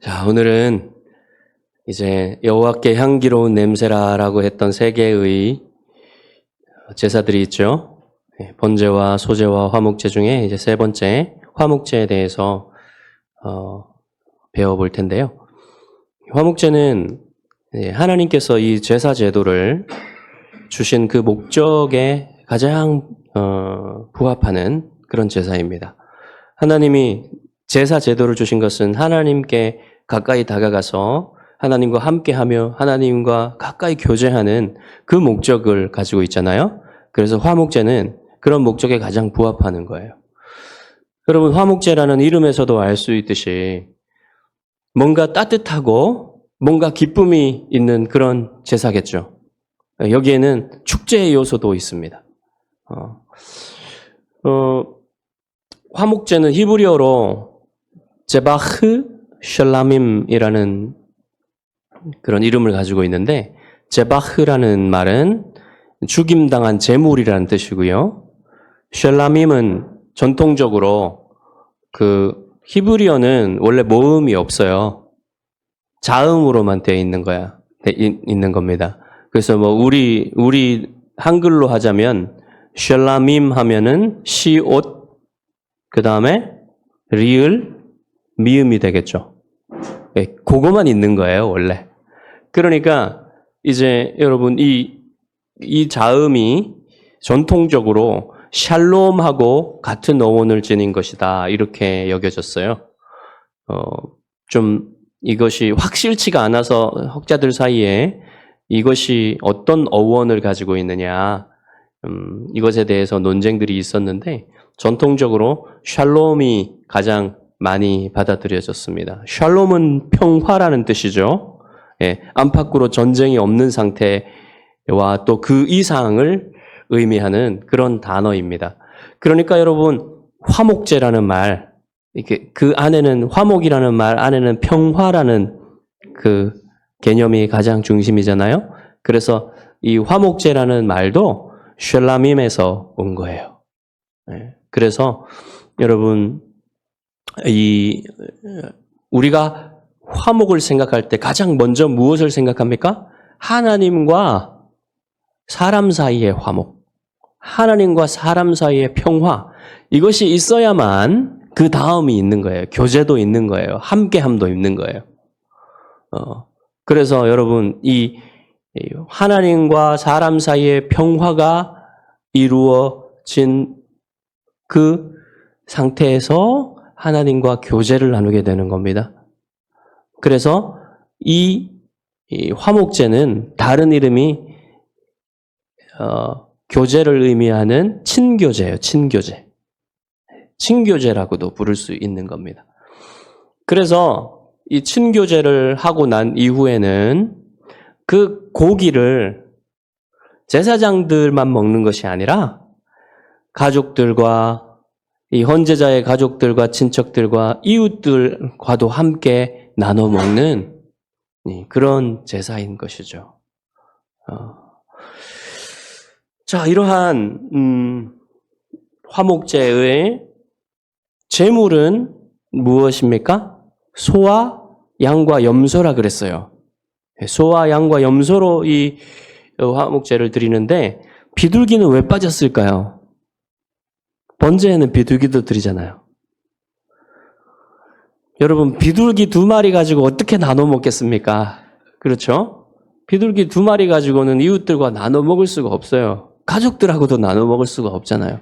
자, 오늘은 이제 여호와께 향기로운 냄새라라고 했던 세 개의 제사들이 있죠. 번제와 소제와 화목제 중에 이제 세 번째 화목제에 대해서 배워볼 텐데요. 화목제는 하나님께서 이 제사 제도를 주신 그 목적에 가장 부합하는 그런 제사입니다. 하나님이 제사 제도를 주신 것은 하나님께 가까이 다가가서 하나님과 함께하며 하나님과 가까이 교제하는 그 목적을 가지고 있잖아요. 그래서 화목제는 그런 목적에 가장 부합하는 거예요. 여러분, 화목제라는 이름에서도 알 수 있듯이 뭔가 따뜻하고 뭔가 기쁨이 있는 그런 제사겠죠. 여기에는 축제의 요소도 있습니다. 화목제는 히브리어로 제바흐 셜라밈이라는 그런 이름을 가지고 있는데, 제바흐라는 말은 죽임당한 제물이라는 뜻이고요. 셜라밈은 전통적으로 그 히브리어는 원래 모음이 없어요. 자음으로만 되어 있는 거야. 있는 겁니다. 그래서 뭐 우리 한글로 하자면 셜라밈 하면은 시옷 그다음에 리을 미음이 되겠죠. 네, 그거만 있는 거예요, 원래. 그러니까 이제 여러분 이 자음이 전통적으로 샬롬하고 같은 어원을 지닌 것이다, 이렇게 여겨졌어요. 좀 이것이 확실치가 않아서 학자들 사이에 이것이 어떤 어원을 가지고 있느냐, 이것에 대해서 논쟁들이 있었는데 전통적으로 샬롬이 가장 많이 받아들여졌습니다. 샬롬은 평화라는 뜻이죠. 안팎으로 전쟁이 없는 상태와 또 그 이상을 의미하는 그런 단어입니다. 그러니까 여러분, 화목제라는 말, 이렇게 그 안에는, 화목이라는 말 안에는 평화라는 그 개념이 가장 중심이잖아요. 그래서 이 화목제라는 말도 셜라밈에서 온 거예요. 그래서 여러분, 우리가 화목을 생각할 때 가장 먼저 무엇을 생각합니까? 하나님과 사람 사이의 화목, 하나님과 사람 사이의 평화, 이것이 있어야만 그 다음이 있는 거예요. 교제도 있는 거예요. 함께함도 있는 거예요. 그래서 여러분, 이 하나님과 사람 사이의 평화가 이루어진 그 상태에서 하나님과 교제를 나누게 되는 겁니다. 그래서 이 화목제는 다른 이름이 교제를 의미하는 친교제예요. 친교제. 친교제라고도 부를 수 있는 겁니다. 그래서 이 친교제를 하고 난 이후에는 그 고기를 제사장들만 먹는 것이 아니라 가족들과 이 헌제자의 가족들과 친척들과 이웃들과도 함께 나눠 먹는 그런 제사인 것이죠. 자, 이러한 화목제의 제물은 무엇입니까? 소와 양과 염소라 그랬어요. 소와 양과 염소로 이 화목제를 드리는데, 비둘기는 왜 빠졌을까요? 번제에는 비둘기도 드리잖아요. 여러분, 비둘기 2마리 가지고 어떻게 나눠 먹겠습니까? 그렇죠? 비둘기 2마리 가지고는 이웃들과 나눠 먹을 수가 없어요. 가족들하고도 나눠 먹을 수가 없잖아요.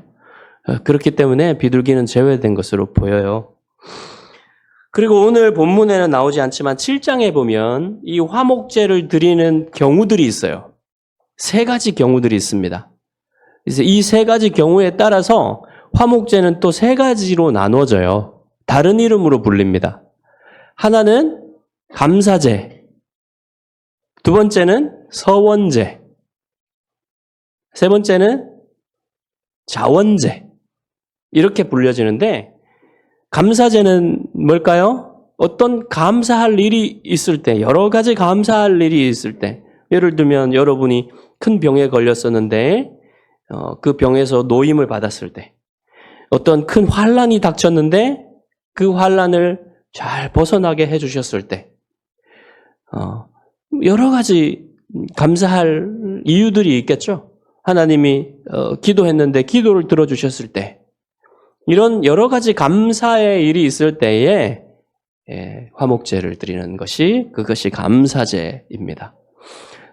그렇기 때문에 비둘기는 제외된 것으로 보여요. 그리고 오늘 본문에는 나오지 않지만 7장에 보면 이 화목제를 드리는 경우들이 있어요. 3가지 경우들이 있습니다. 그래서 이 3가지 경우에 따라서 화목제는 또 3가지로 나눠져요. 다른 이름으로 불립니다. 하나는 감사제, 2번째는 서원제, 3번째는 자원제, 이렇게 불려지는데, 감사제는 뭘까요? 어떤 감사할 일이 있을 때, 여러 가지 감사할 일이 있을 때, 예를 들면 여러분이 큰 병에 걸렸었는데 그 병에서 노임을 받았을 때, 어떤 큰 환란이 닥쳤는데 그 환란을 잘 벗어나게 해주셨을 때, 여러 가지 감사할 이유들이 있겠죠. 하나님이 기도했는데 기도를 들어주셨을 때, 이런 여러 가지 감사의 일이 있을 때에 화목제를 드리는 그것이 감사제입니다.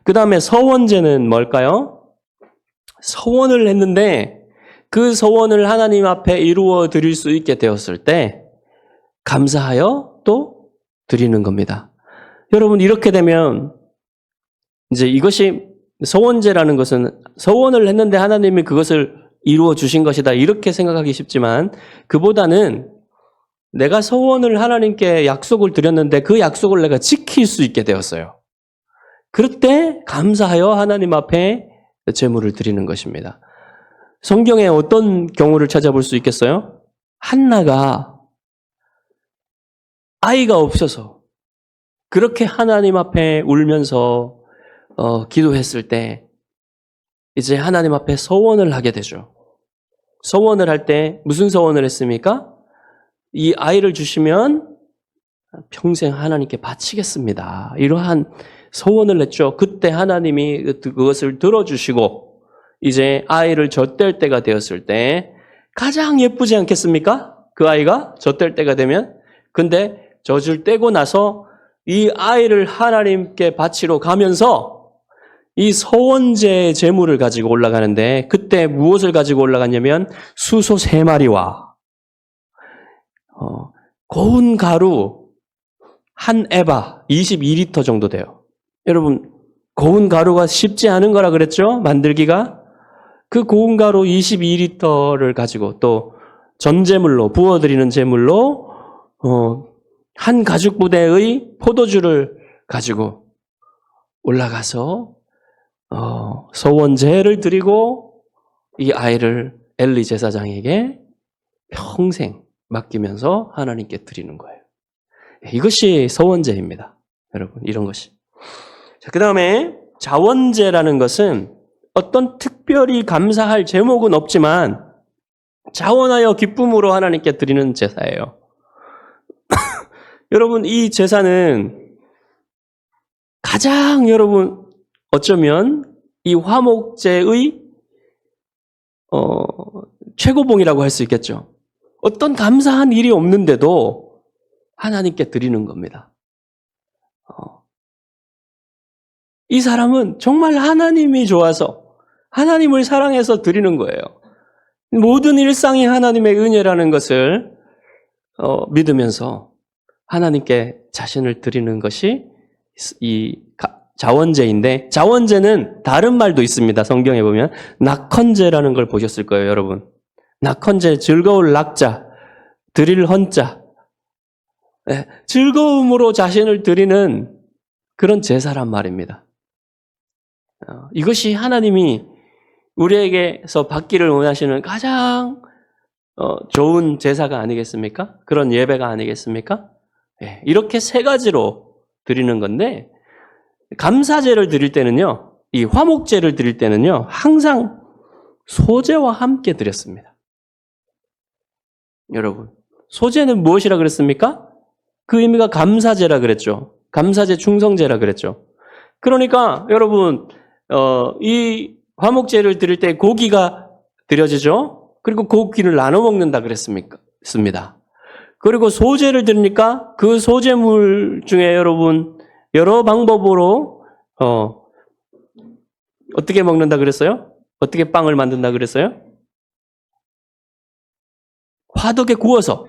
그 다음에 서원제는 뭘까요? 서원을 했는데 그 서원을 하나님 앞에 이루어 드릴 수 있게 되었을 때 감사하여 또 드리는 겁니다. 여러분, 이렇게 되면 이제 이것이 서원제라는 것은 서원을 했는데 하나님이 그것을 이루어 주신 것이다, 이렇게 생각하기 쉽지만, 그보다는 내가 서원을 하나님께 약속을 드렸는데 그 약속을 내가 지킬 수 있게 되었어요. 그럴 때 감사하여 하나님 앞에 제물을 드리는 것입니다. 성경에 어떤 경우를 찾아볼 수 있겠어요? 한나가 아이가 없어서 그렇게 하나님 앞에 울면서 기도했을 때 이제 하나님 앞에 서원을 하게 되죠. 서원을 할 때 무슨 서원을 했습니까? 이 아이를 주시면 평생 하나님께 바치겠습니다, 이러한 서원을 했죠. 그때 하나님이 그것을 들어주시고 이제 아이를 젖댈 때가 되었을 때 가장 예쁘지 않겠습니까? 그 아이가 젖댈 때가 되면. 근데 젖을 떼고 나서 이 아이를 하나님께 바치러 가면서 이 서원제 제물을 가지고 올라가는데, 그때 무엇을 가지고 올라갔냐면 수소 3마리와 고운 가루 한 에바 22리터 정도 돼요. 여러분, 고운 가루가 쉽지 않은 거라 그랬죠? 만들기가. 그 고운 가루 22리터를 가지고 또 전제물로, 부어드리는 제물로 한 가죽 부대의 포도주를 가지고 올라가서 서원제를 드리고 이 아이를 엘리 제사장에게 평생 맡기면서 하나님께 드리는 거예요. 이것이 서원제입니다. 여러분, 이런 것이. 그 다음에 자원제라는 것은 어떤 특별히 감사할 제목은 없지만 자원하여 기쁨으로 하나님께 드리는 제사예요. 여러분, 이 제사는 가장 여러분 어쩌면 이 화목제의 최고봉이라고 할 수 있겠죠. 어떤 감사한 일이 없는데도 하나님께 드리는 겁니다. 이 사람은 정말 하나님이 좋아서 하나님을 사랑해서 드리는 거예요. 모든 일상이 하나님의 은혜라는 것을 믿으면서 하나님께 자신을 드리는 것이 이 자원제인데, 자원제는 다른 말도 있습니다. 성경에 보면 낙헌제라는 걸 보셨을 거예요, 여러분. 낙헌제, 즐거울 낙자, 드릴 헌자. 네, 즐거움으로 자신을 드리는 그런 제사란 말입니다. 이것이 하나님이 우리에게서 받기를 원하시는 가장 좋은 제사가 아니겠습니까? 그런 예배가 아니겠습니까? 네, 이렇게 3가지로 드리는 건데, 감사제를 드릴 때는요, 이 화목제를 드릴 때는요, 항상 소제와 함께 드렸습니다. 여러분, 소제는 무엇이라 그랬습니까? 그 의미가 감사제라 그랬죠. 감사제 충성제라 그랬죠. 그러니까 여러분, 이 화목제를 드릴 때 고기가 드려지죠. 그리고 고기를 나눠 먹는다 그랬습니다. 그리고 소제를 드리니까 그 소제물 중에 여러분 여러 방법으로 어떻게 먹는다 그랬어요? 어떻게 빵을 만든다 그랬어요? 화덕에 구워서,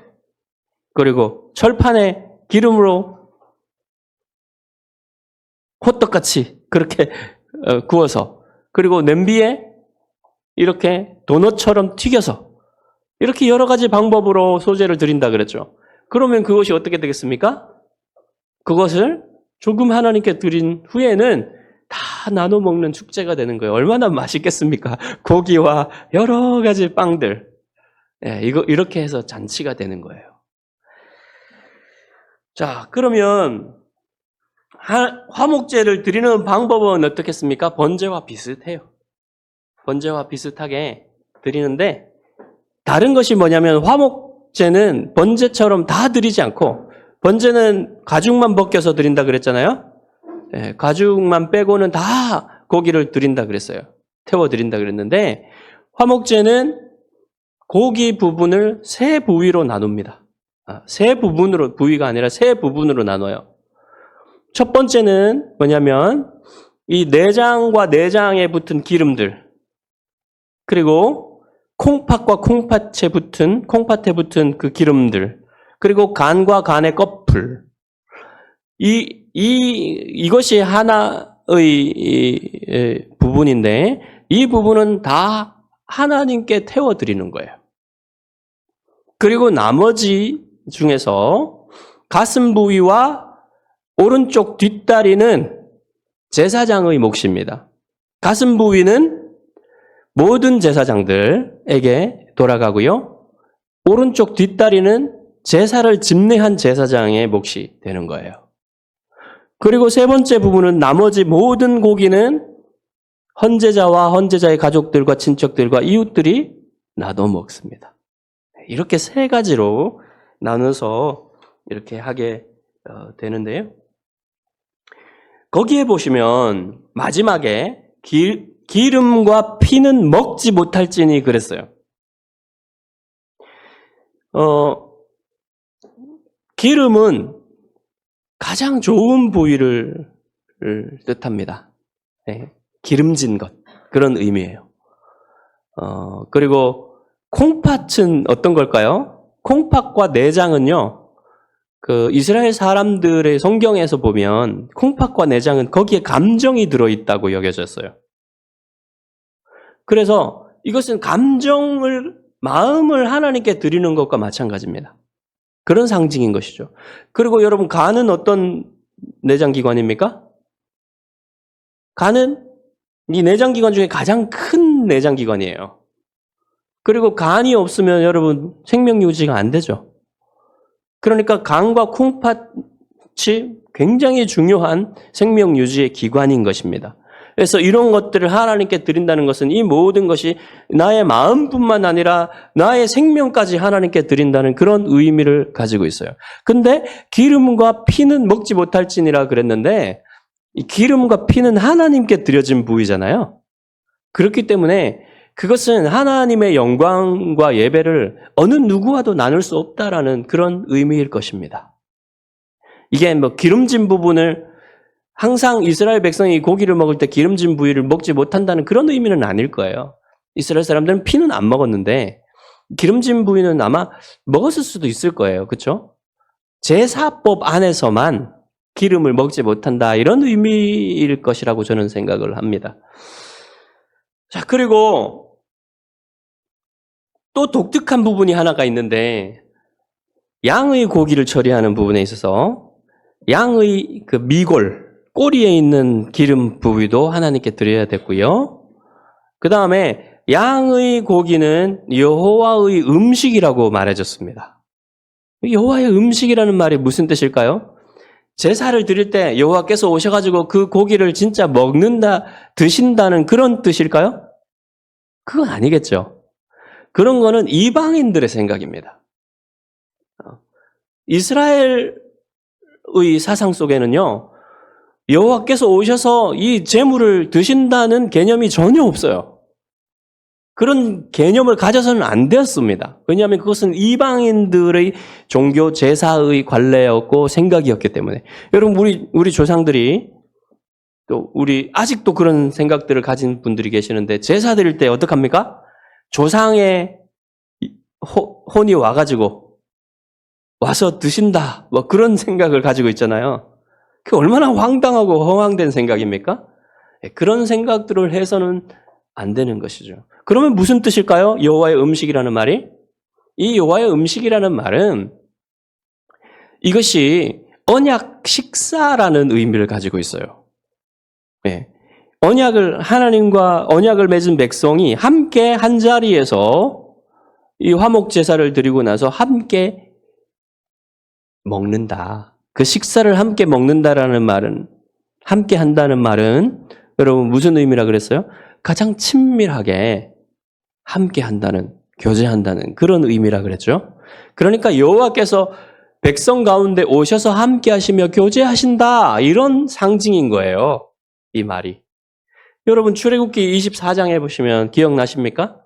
그리고 철판에 기름으로 호떡같이 그렇게 구워서, 그리고 냄비에 이렇게 도넛처럼 튀겨서, 이렇게 여러 가지 방법으로 소제를 드린다 그랬죠. 그러면 그것이 어떻게 되겠습니까? 그것을 조금 하나님께 드린 후에는 다 나눠 먹는 축제가 되는 거예요. 얼마나 맛있겠습니까? 고기와 여러 가지 빵들. 네, 이렇게 해서 잔치가 되는 거예요. 자, 그러면 화목제를 드리는 방법은 어떻겠습니까? 번제와 비슷해요. 번제와 비슷하게 드리는데, 다른 것이 뭐냐면 화목제는 번제처럼 다 드리지 않고 번제는 가죽만 벗겨서 드린다 그랬잖아요. 예, 가죽만 빼고는 다 고기를 드린다 그랬어요. 태워 드린다 그랬는데 화목제는 고기 부분을 세 부위로 나눕니다. 세 부분으로, 부위가 아니라 세 부분으로 나눠요. 첫 번째는 뭐냐면 이 내장과 내장에 붙은 기름들, 그리고 콩팥과 콩팥에 붙은 그 기름들, 그리고 간과 간의 껍풀. 이것이 하나의 부분인데 이 부분은 다 하나님께 태워드리는 거예요. 그리고 나머지 중에서 가슴 부위와 오른쪽 뒷다리는 제사장의 몫입니다. 가슴 부위는 모든 제사장들에게 돌아가고요. 오른쪽 뒷다리는 제사를 집례한 제사장의 몫이 되는 거예요. 그리고 세 번째 부분은 나머지 모든 고기는 헌제자와 헌제자의 가족들과 친척들과 이웃들이 나눠 먹습니다. 이렇게 세 가지로 나눠서 이렇게 하게 되는데요. 거기에 보시면 마지막에 기름과 피는 먹지 못할지니 그랬어요. 기름은 가장 좋은 부위를 뜻합니다. 네, 기름진 것, 그런 의미예요. 그리고 콩팥은 어떤 걸까요? 콩팥과 내장은요, 그 이스라엘 사람들의 성경에서 보면 콩팥과 내장은 거기에 감정이 들어있다고 여겨졌어요. 그래서 이것은 마음을 하나님께 드리는 것과 마찬가지입니다. 그런 상징인 것이죠. 그리고 여러분, 간은 어떤 내장기관입니까? 간은 이 내장기관 중에 가장 큰 내장기관이에요. 그리고 간이 없으면 여러분 생명 유지가 안 되죠. 그러니까 간과 콩팥이 굉장히 중요한 생명 유지의 기관인 것입니다. 그래서 이런 것들을 하나님께 드린다는 것은 이 모든 것이 나의 마음뿐만 아니라 나의 생명까지 하나님께 드린다는 그런 의미를 가지고 있어요. 근데 기름과 피는 먹지 못할지니라 그랬는데 이 기름과 피는 하나님께 드려진 부위잖아요. 그렇기 때문에 그것은 하나님의 영광과 예배를 어느 누구와도 나눌 수 없다라는 그런 의미일 것입니다. 이게 뭐 기름진 부분을 항상 이스라엘 백성이 고기를 먹을 때 기름진 부위를 먹지 못한다는 그런 의미는 아닐 거예요. 이스라엘 사람들은 피는 안 먹었는데 기름진 부위는 아마 먹었을 수도 있을 거예요. 그렇죠? 제사법 안에서만 기름을 먹지 못한다, 이런 의미일 것이라고 저는 생각을 합니다. 자, 그리고 또 독특한 부분이 하나가 있는데 양의 고기를 처리하는 부분에 있어서 양의 그 미골, 꼬리에 있는 기름 부위도 하나님께 드려야 됐고요. 그 다음에 양의 고기는 여호와의 음식이라고 말해졌습니다. 여호와의 음식이라는 말이 무슨 뜻일까요? 제사를 드릴 때 여호와께서 오셔가지고 그 고기를 진짜 먹는다, 드신다는 그런 뜻일까요? 그건 아니겠죠. 그런 거는 이방인들의 생각입니다. 이스라엘의 사상 속에는요, 여호와께서 오셔서 이 제물을 드신다는 개념이 전혀 없어요. 그런 개념을 가져서는 안 되었습니다. 왜냐하면 그것은 이방인들의 종교 제사의 관례였고 생각이었기 때문에. 여러분, 우리 조상들이 또 아직도 그런 생각들을 가진 분들이 계시는데 제사 드릴 때 어떡합니까? 조상의 혼이 와서 드신다, 뭐 그런 생각을 가지고 있잖아요. 그게 얼마나 황당하고 허황된 생각입니까? 그런 생각들을 해서는 안 되는 것이죠. 그러면 무슨 뜻일까요? 여호와의 음식이라는 말이? 이 여호와의 음식이라는 말은 이것이 언약 식사라는 의미를 가지고 있어요. 네. 하나님과 언약을 맺은 백성이 함께 한 자리에서 이 화목 제사를 드리고 나서 함께 먹는다. 그 식사를 함께 먹는다라는 말은, 함께 한다는 말은 여러분 무슨 의미라 그랬어요? 가장 친밀하게 함께 한다는, 교제한다는 그런 의미라 그랬죠. 그러니까 여호와께서 백성 가운데 오셔서 함께 하시며 교제하신다. 이런 상징인 거예요. 이 말이. 여러분 출애굽기 24장에 보시면 기억나십니까?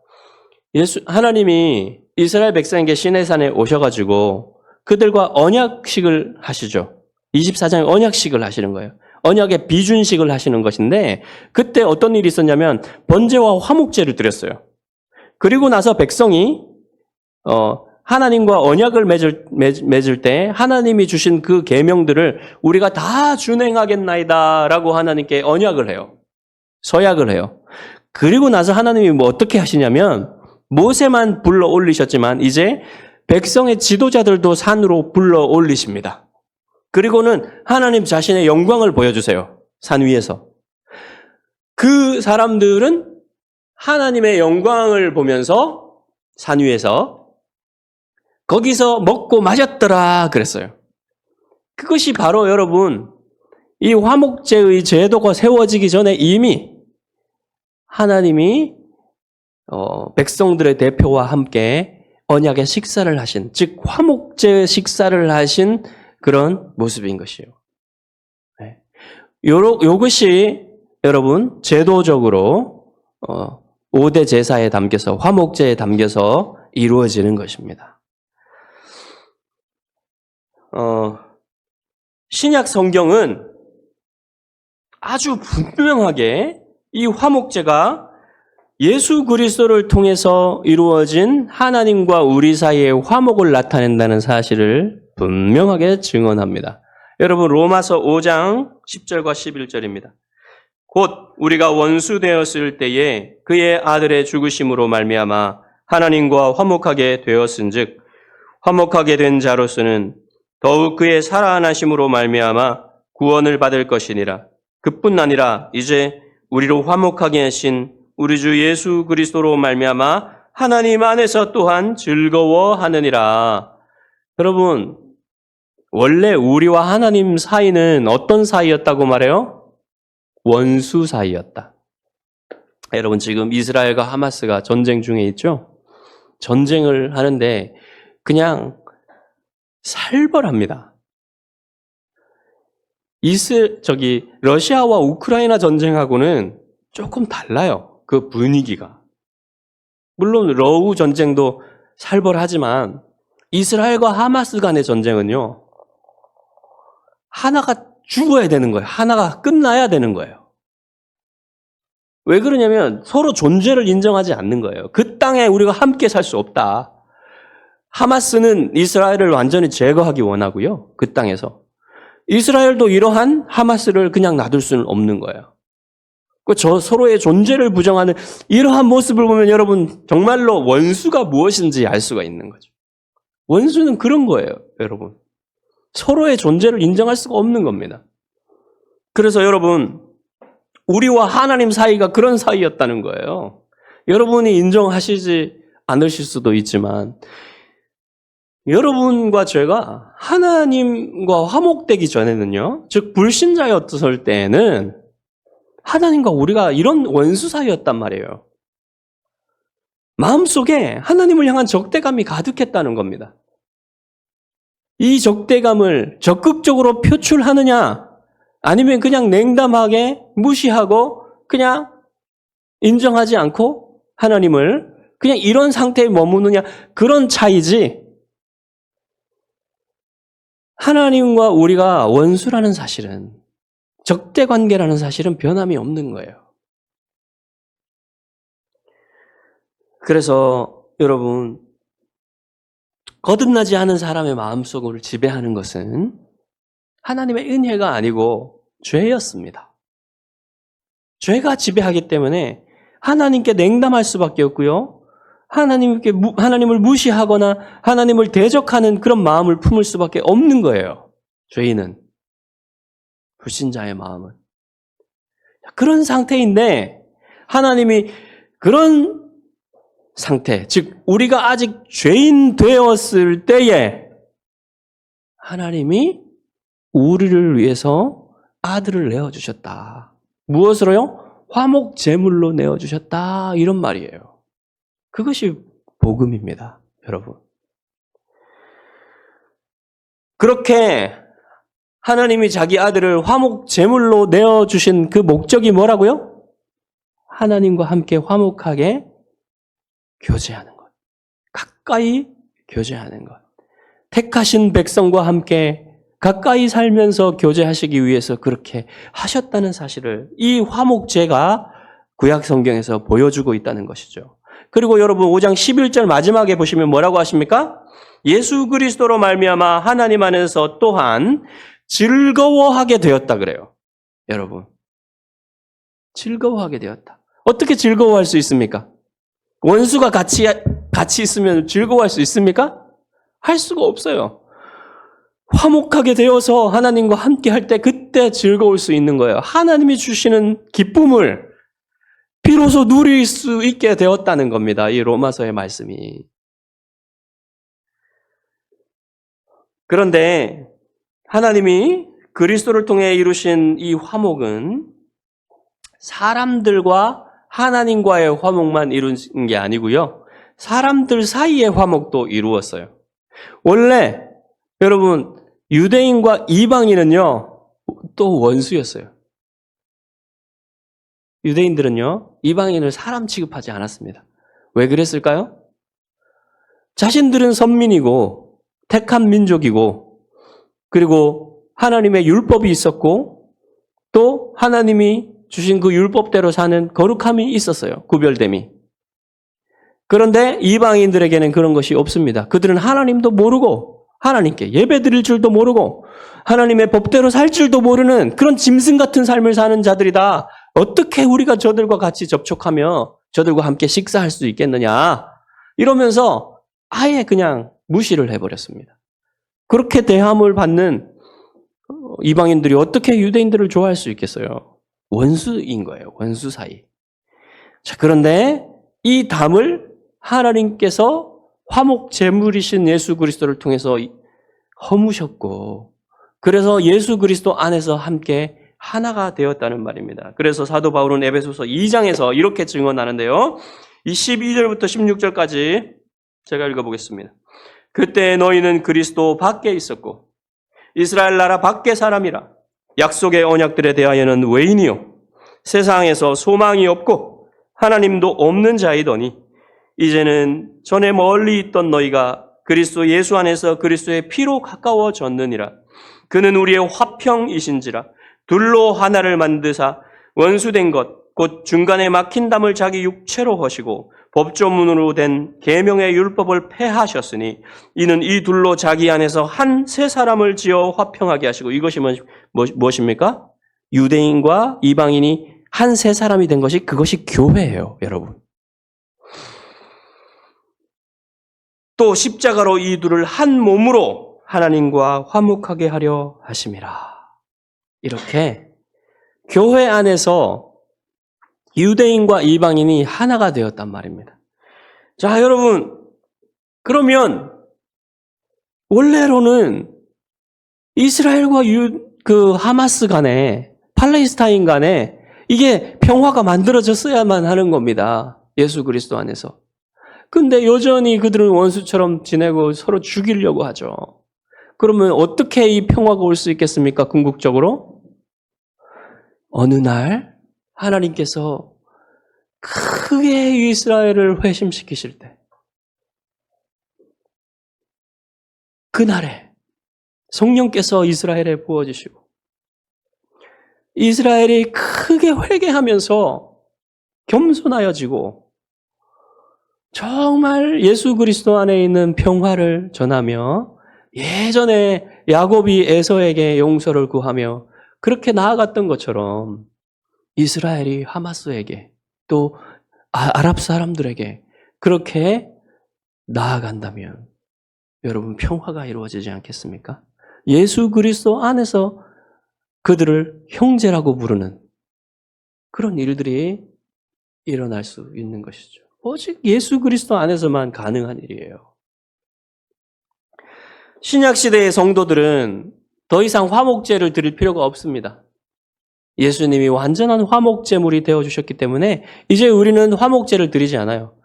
하나님이 이스라엘 백성에게 시내산에 오셔가지고 그들과 언약식을 하시죠. 24장에 언약식을 하시는 거예요. 언약의 비준식을 하시는 것인데 그때 어떤 일이 있었냐면 번제와 화목제를 드렸어요. 그리고 나서 백성이 하나님과 언약을 맺을 때 하나님이 주신 그 계명들을 우리가 다 준행하겠나이다라고 하나님께 언약을 해요. 서약을 해요. 그리고 나서 하나님이 뭐 어떻게 하시냐면 모세만 불러 올리셨지만 이제 백성의 지도자들도 산으로 불러 올리십니다. 그리고는 하나님 자신의 영광을 보여주세요. 산 위에서. 그 사람들은 하나님의 영광을 보면서 산 위에서 거기서 먹고 마셨더라 그랬어요. 그것이 바로 여러분 이 화목제의 제도가 세워지기 전에 이미 하나님이 백성들의 대표와 함께 언약의 식사를 하신, 즉 화목제 식사를 하신 그런 모습인 것이에요. 네. 요것이 여러분 제도적으로 5대 제사에 담겨서 화목제에 담겨서 이루어지는 것입니다. 신약 성경은 아주 분명하게 이 화목제가 예수 그리스도를 통해서 이루어진 하나님과 우리 사이의 화목을 나타낸다는 사실을 분명하게 증언합니다. 여러분 로마서 5장 10절과 11절입니다. 곧 우리가 원수 되었을 때에 그의 아들의 죽으심으로 말미암아 하나님과 화목하게 되었은즉 화목하게 된 자로서는 더욱 그의 살아나심으로 말미암아 구원을 받을 것이니라. 그뿐 아니라 이제 우리로 화목하게 하신 우리 주 예수 그리스도로 말미암아 하나님 안에서 또한 즐거워하느니라. 여러분 원래 우리와 하나님 사이는 어떤 사이였다고 말해요? 원수 사이였다. 여러분 지금 이스라엘과 하마스가 전쟁 중에 있죠? 전쟁을 하는데 그냥 살벌합니다. 러시아와 우크라이나 전쟁하고는 조금 달라요. 그 분위기가. 물론 러우 전쟁도 살벌하지만 이스라엘과 하마스 간의 전쟁은요. 하나가 죽어야 되는 거예요. 하나가 끝나야 되는 거예요. 왜 그러냐면 서로 존재를 인정하지 않는 거예요. 그 땅에 우리가 함께 살 수 없다. 하마스는 이스라엘을 완전히 제거하기 원하고요. 그 땅에서. 이스라엘도 이러한 하마스를 그냥 놔둘 수는 없는 거예요. 서로의 존재를 부정하는 이러한 모습을 보면 여러분 정말로 원수가 무엇인지 알 수가 있는 거죠. 원수는 그런 거예요, 여러분. 서로의 존재를 인정할 수가 없는 겁니다. 그래서 여러분 우리와 하나님 사이가 그런 사이였다는 거예요. 여러분이 인정하시지 않으실 수도 있지만 여러분과 제가 하나님과 화목되기 전에는요, 즉 불신자였을 때에는 하나님과 우리가 이런 원수 사이였단 말이에요. 마음속에 하나님을 향한 적대감이 가득했다는 겁니다. 이 적대감을 적극적으로 표출하느냐 아니면 그냥 냉담하게 무시하고 그냥 인정하지 않고 하나님을 그냥 이런 상태에 머무느냐 그런 차이지 하나님과 우리가 원수라는 사실은 적대관계라는 사실은 변함이 없는 거예요. 그래서 여러분 거듭나지 않은 사람의 마음속을 지배하는 것은 하나님의 은혜가 아니고 죄였습니다. 죄가 지배하기 때문에 하나님께 냉담할 수밖에 없고요. 하나님을 무시하거나 하나님을 대적하는 그런 마음을 품을 수밖에 없는 거예요. 죄인은. 불신자의 마음은. 그런 상태인데 하나님이 그런 상태, 즉 우리가 아직 죄인 되었을 때에 하나님이 우리를 위해서 아들을 내어주셨다. 무엇으로요? 화목 제물로 내어주셨다. 이런 말이에요. 그것이 복음입니다, 여러분. 그렇게 하나님이 자기 아들을 화목 제물로 내어주신 그 목적이 뭐라고요? 하나님과 함께 화목하게 교제하는 것. 가까이 교제하는 것. 택하신 백성과 함께 가까이 살면서 교제하시기 위해서 그렇게 하셨다는 사실을 이 화목제가 구약 성경에서 보여주고 있다는 것이죠. 그리고 여러분 5장 11절 마지막에 보시면 뭐라고 하십니까? 예수 그리스도로 말미암아 하나님 안에서 또한 즐거워하게 되었다 그래요. 여러분. 즐거워하게 되었다. 어떻게 즐거워할 수 있습니까? 원수가 같이 있으면 즐거워할 수 있습니까? 할 수가 없어요. 화목하게 되어서 하나님과 함께 할 때 그때 즐거울 수 있는 거예요. 하나님이 주시는 기쁨을 비로소 누릴 수 있게 되었다는 겁니다. 이 로마서의 말씀이. 그런데 하나님이 그리스도를 통해 이루신 이 화목은 사람들과 하나님과의 화목만 이룬 게 아니고요. 사람들 사이의 화목도 이루었어요. 원래 여러분 유대인과 이방인은요. 또 원수였어요. 유대인들은요. 이방인을 사람 취급하지 않았습니다. 왜 그랬을까요? 자신들은 선민이고 택한 민족이고 그리고 하나님의 율법이 있었고 또 하나님이 주신 그 율법대로 사는 거룩함이 있었어요. 구별됨이. 그런데 이방인들에게는 그런 것이 없습니다. 그들은 하나님도 모르고 하나님께 예배드릴 줄도 모르고 하나님의 법대로 살 줄도 모르는 그런 짐승 같은 삶을 사는 자들이다. 어떻게 우리가 저들과 같이 접촉하며 저들과 함께 식사할 수 있겠느냐. 이러면서 아예 그냥 무시를 해버렸습니다. 그렇게 대함을 받는 이방인들이 어떻게 유대인들을 좋아할 수 있겠어요? 원수인 거예요. 원수 사이. 자, 그런데 이 담을 하나님께서 화목 제물이신 예수 그리스도를 통해서 허무셨고 그래서 예수 그리스도 안에서 함께 하나가 되었다는 말입니다. 그래서 사도 바울은 에베소서 2장에서 이렇게 증언하는데요. 이 12절부터 16절까지 제가 읽어보겠습니다. 그때 너희는 그리스도 밖에 있었고 이스라엘 나라 밖의 사람이라 약속의 언약들에 대하여는 외인이요 세상에서 소망이 없고 하나님도 없는 자이더니 이제는 전에 멀리 있던 너희가 그리스도 예수 안에서 그리스도의 피로 가까워졌느니라. 그는 우리의 화평이신지라 둘로 하나를 만드사 원수된 것 곧 중간에 막힌 담을 자기 육체로 하시고 법조문으로 된 계명의 율법을 폐하셨으니 이는 이 둘로 자기 안에서 한 세 사람을 지어 화평하게 하시고 이것이 무엇입니까? 유대인과 이방인이 한 세 사람이 된 것이 그것이 교회예요, 여러분. 또 십자가로 이 둘을 한 몸으로 하나님과 화목하게 하려 하심이라. 이렇게 교회 안에서 유대인과 이방인이 하나가 되었단 말입니다. 자, 여러분, 그러면 원래로는 이스라엘과 하마스 간에 팔레스타인 간에 이게 평화가 만들어졌어야만 하는 겁니다. 예수 그리스도 안에서. 근데 여전히 그들은 원수처럼 지내고 서로 죽이려고 하죠. 그러면 어떻게 이 평화가 올 수 있겠습니까? 궁극적으로? 어느 날 하나님께서 크게 이스라엘을 회심시키실 때 그날에 성령께서 이스라엘에 부어주시고 이스라엘이 크게 회개하면서 겸손하여지고 정말 예수 그리스도 안에 있는 평화를 전하며 예전에 야곱이 에서에게 용서를 구하며 그렇게 나아갔던 것처럼 이스라엘이 하마스에게 또 아랍 사람들에게 그렇게 나아간다면 여러분 평화가 이루어지지 않겠습니까? 예수 그리스도 안에서 그들을 형제라고 부르는 그런 일들이 일어날 수 있는 것이죠. 오직 예수 그리스도 안에서만 가능한 일이에요. 신약시대의 성도들은 더 이상 화목제를 드릴 필요가 없습니다. 예수님이 완전한 화목제물이 되어주셨기 때문에 이제 우리는 화목제를 드리지 않아요.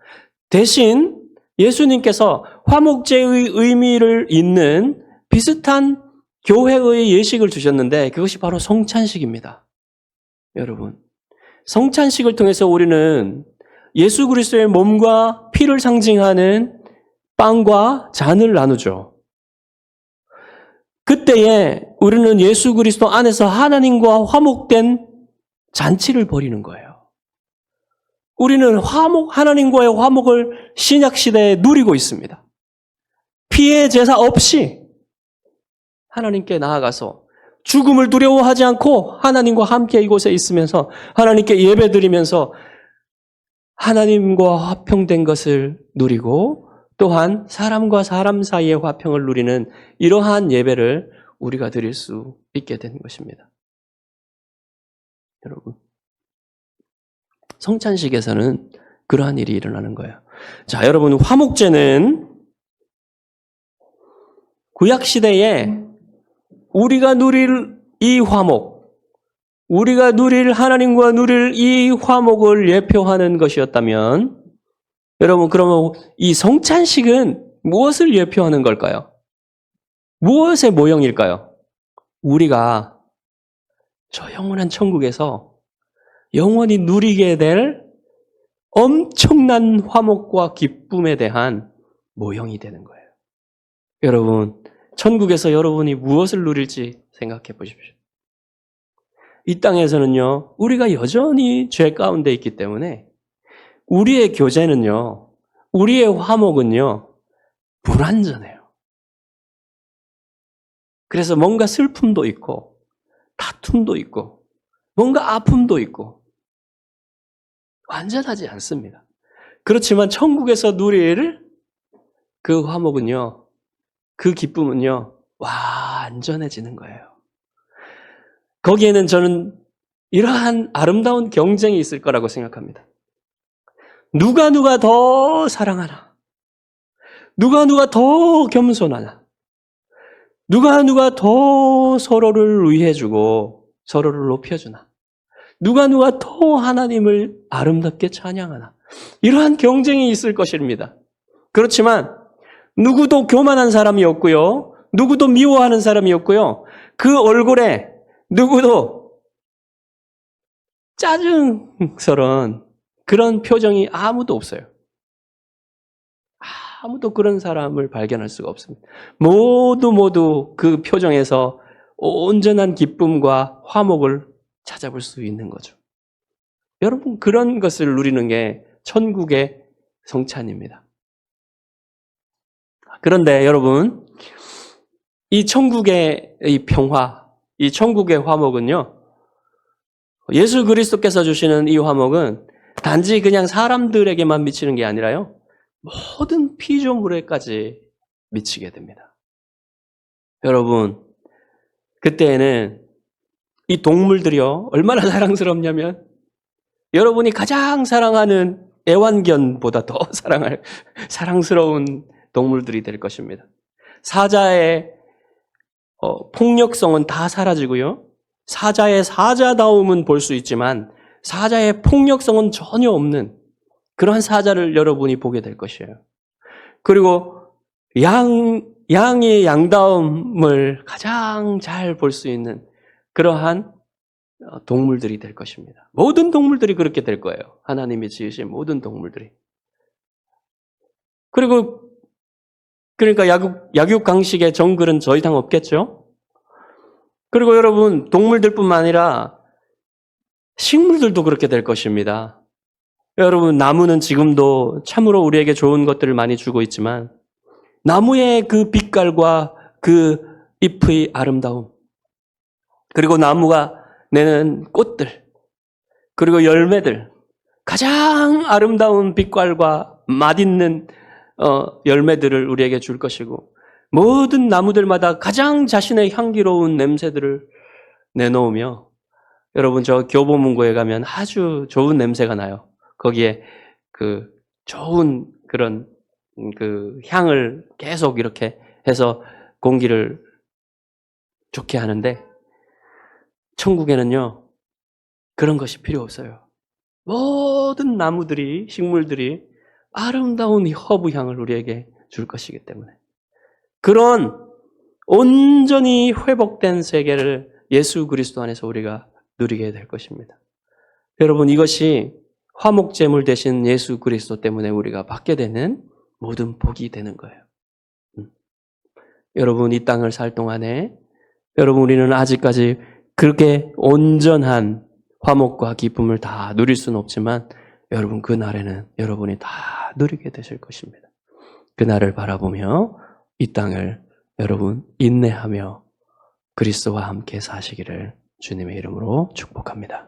대신 예수님께서 화목제의 의미를 잇는 비슷한 교회의 예식을 주셨는데 그것이 바로 성찬식입니다. 여러분, 성찬식을 통해서 우리는 예수 그리스도의 몸과 피를 상징하는 빵과 잔을 나누죠. 그때에 우리는 예수 그리스도 안에서 하나님과 화목된 잔치를 벌이는 거예요. 우리는 하나님과의 화목을 신약시대에 누리고 있습니다. 피의 제사 없이 하나님께 나아가서 죽음을 두려워하지 않고 하나님과 함께 이곳에 있으면서 하나님께 예배드리면서 하나님과 화평된 것을 누리고 또한 사람과 사람 사이의 화평을 누리는 이러한 예배를 우리가 드릴 수 있게 된 것입니다. 여러분, 성찬식에서는 그러한 일이 일어나는 거예요. 자, 여러분, 화목제는 구약시대에 우리가 누릴 이 화목, 우리가 누릴 하나님과 누릴 이 화목을 예표하는 것이었다면 여러분, 그러면 이 성찬식은 무엇을 예표하는 걸까요? 무엇의 모형일까요? 우리가 저 영원한 천국에서 영원히 누리게 될 엄청난 화목과 기쁨에 대한 모형이 되는 거예요. 여러분, 천국에서 여러분이 무엇을 누릴지 생각해 보십시오. 이 땅에서는요, 우리가 여전히 죄 가운데 있기 때문에 우리의 교제는요, 우리의 화목은요, 불완전해요. 그래서 뭔가 슬픔도 있고, 다툼도 있고, 뭔가 아픔도 있고, 완전하지 않습니다. 그렇지만 천국에서 누릴 그 화목은요, 그 기쁨은요, 완전해지는 거예요. 거기에는 저는 이러한 아름다운 경쟁이 있을 거라고 생각합니다. 누가 더 사랑하나? 누가 더 겸손하나? 누가 더 서로를 위해주고 서로를 높여주나? 누가 더 하나님을 아름답게 찬양하나? 이러한 경쟁이 있을 것입니다. 그렇지만 누구도 교만한 사람이 없고요. 누구도 미워하는 사람이 없고요. 그 얼굴에 누구도 짜증스러운 그런 표정이 아무도 없어요. 아무도 그런 사람을 발견할 수가 없습니다. 모두 그 표정에서 온전한 기쁨과 화목을 찾아볼 수 있는 거죠. 여러분, 그런 것을 누리는 게 천국의 성찬입니다. 그런데 여러분, 이 천국의 이 평화, 이 천국의 화목은요, 예수 그리스도께서 주시는 이 화목은 단지 그냥 사람들에게만 미치는 게 아니라요, 모든 피조물에까지 미치게 됩니다. 여러분, 그때에는 이 동물들이요, 얼마나 사랑스럽냐면 여러분이 가장 사랑하는 애완견보다 더 사랑스러운 동물들이 될 것입니다. 사자의 폭력성은 다 사라지고요. 사자의 사자다움은 볼 수 있지만 사자의 폭력성은 전혀 없는 그러한 사자를 여러분이 보게 될 것이에요. 그리고 양의 양다움을 가장 잘 볼 수 있는 그러한 동물들이 될 것입니다. 모든 동물들이 그렇게 될 거예요. 하나님이 지으신 모든 동물들이. 그러니까 약육강식의 정글은 더 이상 없겠죠? 그리고 여러분, 동물들뿐만 아니라 식물들도 그렇게 될 것입니다. 여러분, 나무는 지금도 참으로 우리에게 좋은 것들을 많이 주고 있지만 나무의 그 빛깔과 그 잎의 아름다움, 그리고 나무가 내는 꽃들, 그리고 열매들, 가장 아름다운 빛깔과 맛있는 열매들을 우리에게 줄 것이고, 모든 나무들마다 가장 자신의 향기로운 냄새들을 내놓으며, 여러분, 저 교보문고에 가면 아주 좋은 냄새가 나요. 거기에 그 좋은 그런 그 향을 계속 이렇게 해서 공기를 좋게 하는데, 천국에는요, 그런 것이 필요 없어요. 모든 나무들이, 식물들이 아름다운 이 허브 향을 우리에게 줄 것이기 때문에. 그런 온전히 회복된 세계를 예수 그리스도 안에서 우리가 누리게 될 것입니다. 여러분, 이것이 화목제물 대신 예수 그리스도 때문에 우리가 받게 되는 모든 복이 되는 거예요. 여러분, 이 땅을 살 동안에 여러분, 우리는 아직까지 그렇게 온전한 화목과 기쁨을 다 누릴 수는 없지만 여러분, 그날에는 여러분이 다 누리게 되실 것입니다. 그날을 바라보며 이 땅을 여러분 인내하며 그리스도와 함께 사시기를 주님의 이름으로 축복합니다.